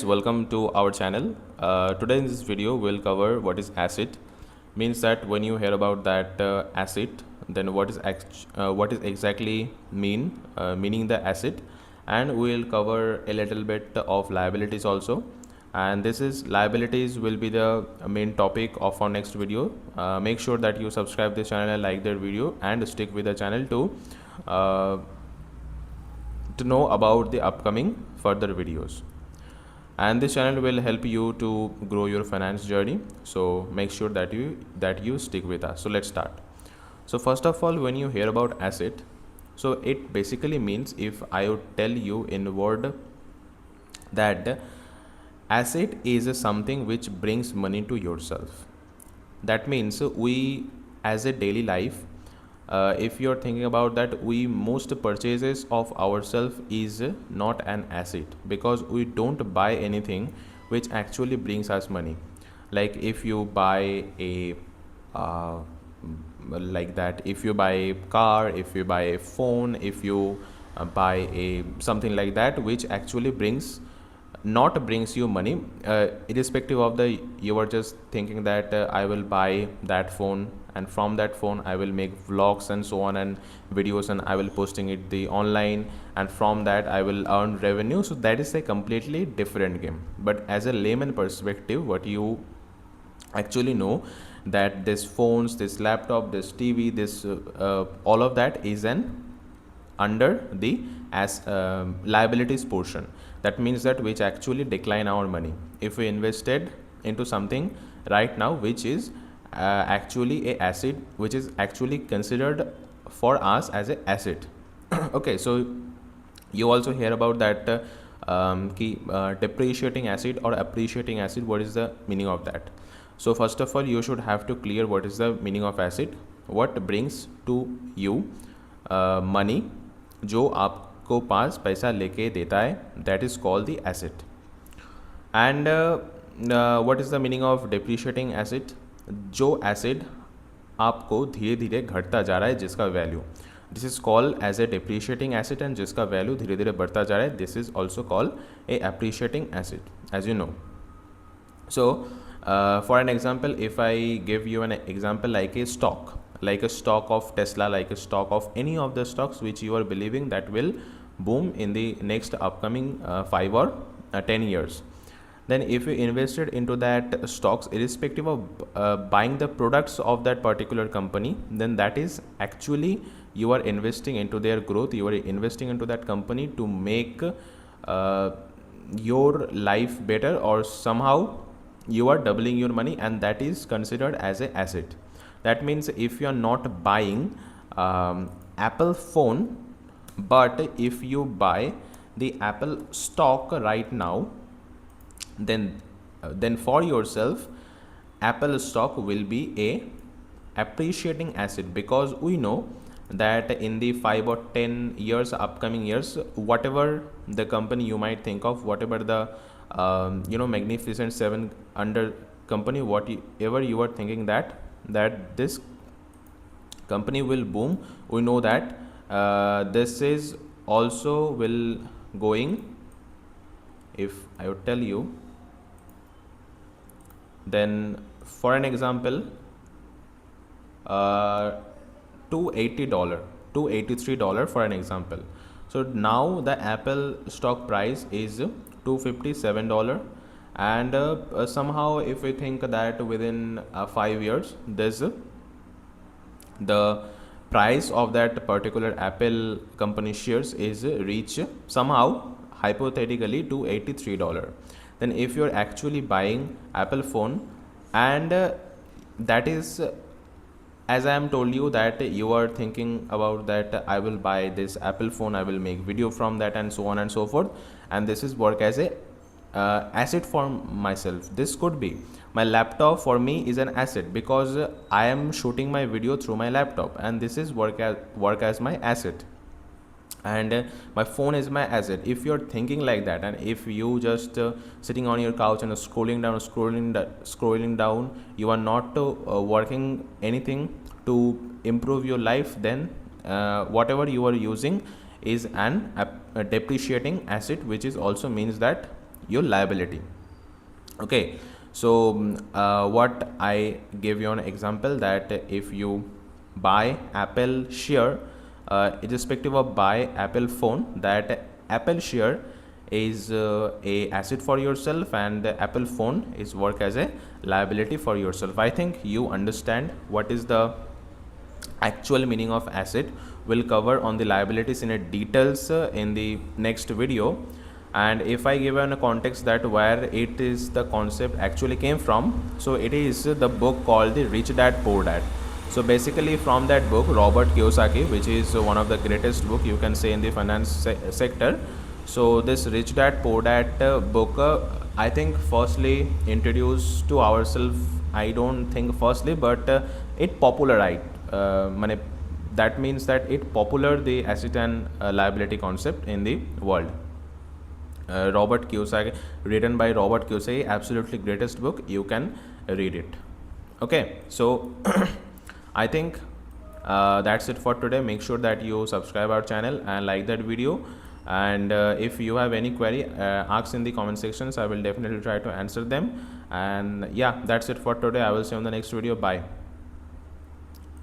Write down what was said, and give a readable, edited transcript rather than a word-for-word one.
Welcome to our channel. Today in this video we'll cover what is asset. Means that when you hear about that asset, then what is exactly meaning the asset, and we'll cover a little bit of liabilities also. And this is liabilities will be the main topic of our next video. Make sure that you subscribe this channel and like that video and stick with the channel uh, to know about the upcoming further videos, and this channel will help you to grow your finance journey. So make sure that you stick with us. So let's start. So first of all, when you hear about asset, so it basically means, if I would tell you in word, that asset is something which brings money to yourself. That means we, as a daily life, if you're thinking about that, we most purchases of ourselves is not an asset, because we don't buy anything which actually brings us money. Like if you buy a uh, like that, if you buy a car, if you buy a phone, if you buy a something like that which actually brings you money, irrespective of the, you are just thinking that I will buy that phone, and from that phone I will make vlogs and so on and videos, and I will posting it the online, and from that I will earn revenue. So that is a completely different game. But as a layman perspective, what you actually know, that this phones, this laptop, this TV, this all of that is an under the as liabilities portion. That means that which actually decline our money if we invested into something right now, which is actually a asset, which is actually considered for us as a asset. Okay, so you also hear about that depreciating asset or appreciating asset. What is the meaning of that? So first of all, you should have to clear what is the meaning of asset. What brings to you money, जो आपको पास पैसा लेके देता है, that is called the asset. And what is the meaning of depreciating asset? जो asset आपको धीरे धीरे घटता जा रहा है, जिसका value, this is called as a depreciating asset, and जिसका वैल्यू धीरे धीरे बढ़ता जा रहा है, this is also called a appreciating asset, as you know. So for an example, if I give you an example like a stock, like a stock of Tesla, like a stock of any of the stocks which you are believing that will boom in the next upcoming 5 or 10 years, then if you invested into that stocks, irrespective of buying the products of that particular company, then that is actually you are investing into their growth, you are investing into that company to make your life better, or somehow you are doubling your money, and that is considered as a asset. That means if you are not buying Apple phone, but if you buy the Apple stock right now, then for yourself Apple stock will be a appreciating asset, because we know that in the 5 or 10 years, upcoming years, whatever the company you might think of, whatever the magnificent seven under company, whatever you are thinking that this company will boom, we know that this is also will going. If I would tell you, then for an example, $280, $283 for an example. So now the Apple stock price is $257, and somehow if we think that within 5 years, this the price of that particular Apple company shares is reach somehow hypothetically to $83. Then if you're actually buying Apple phone, and that is as I am told you that you are thinking about that I will buy this Apple phone, I will make video from that, and so on and so forth, and this is work as a asset for myself. This could be my laptop for me is an asset, because I am shooting my video through my laptop, and this is work as my asset, and my phone is my asset. If you're thinking like that, and if you just sitting on your couch and scrolling down, you are not working anything to improve your life, then whatever you are using is a depreciating asset, which is also means that your liability. Okay, so what I give you an example that if you buy Apple share, irrespective of buy Apple phone, that Apple share is a asset for yourself and the Apple phone is work as a liability for yourself. I think you understand what is the actual meaning of asset. Will cover on the liabilities in a details in the next video. And if I give a context that where it is the concept actually came from, so it is the book called the Rich Dad Poor Dad. So basically from that book, Robert Kiyosaki, which is one of the greatest book you can say in the finance sector. So this Rich Dad Poor Dad book, I think firstly introduced to ourselves, I don't think firstly, but it popularized that means that it popular the asset and liability concept in the world. Robert Kiyosaki, written by Robert Kiyosaki, absolutely greatest book, you can read it. Okay, so I think that's it for today. Make sure that you subscribe our channel and like that video, and if you have any query, ask in the comment sections. I will definitely try to answer them. And yeah, that's it for today. I will see you on the next video. Bye.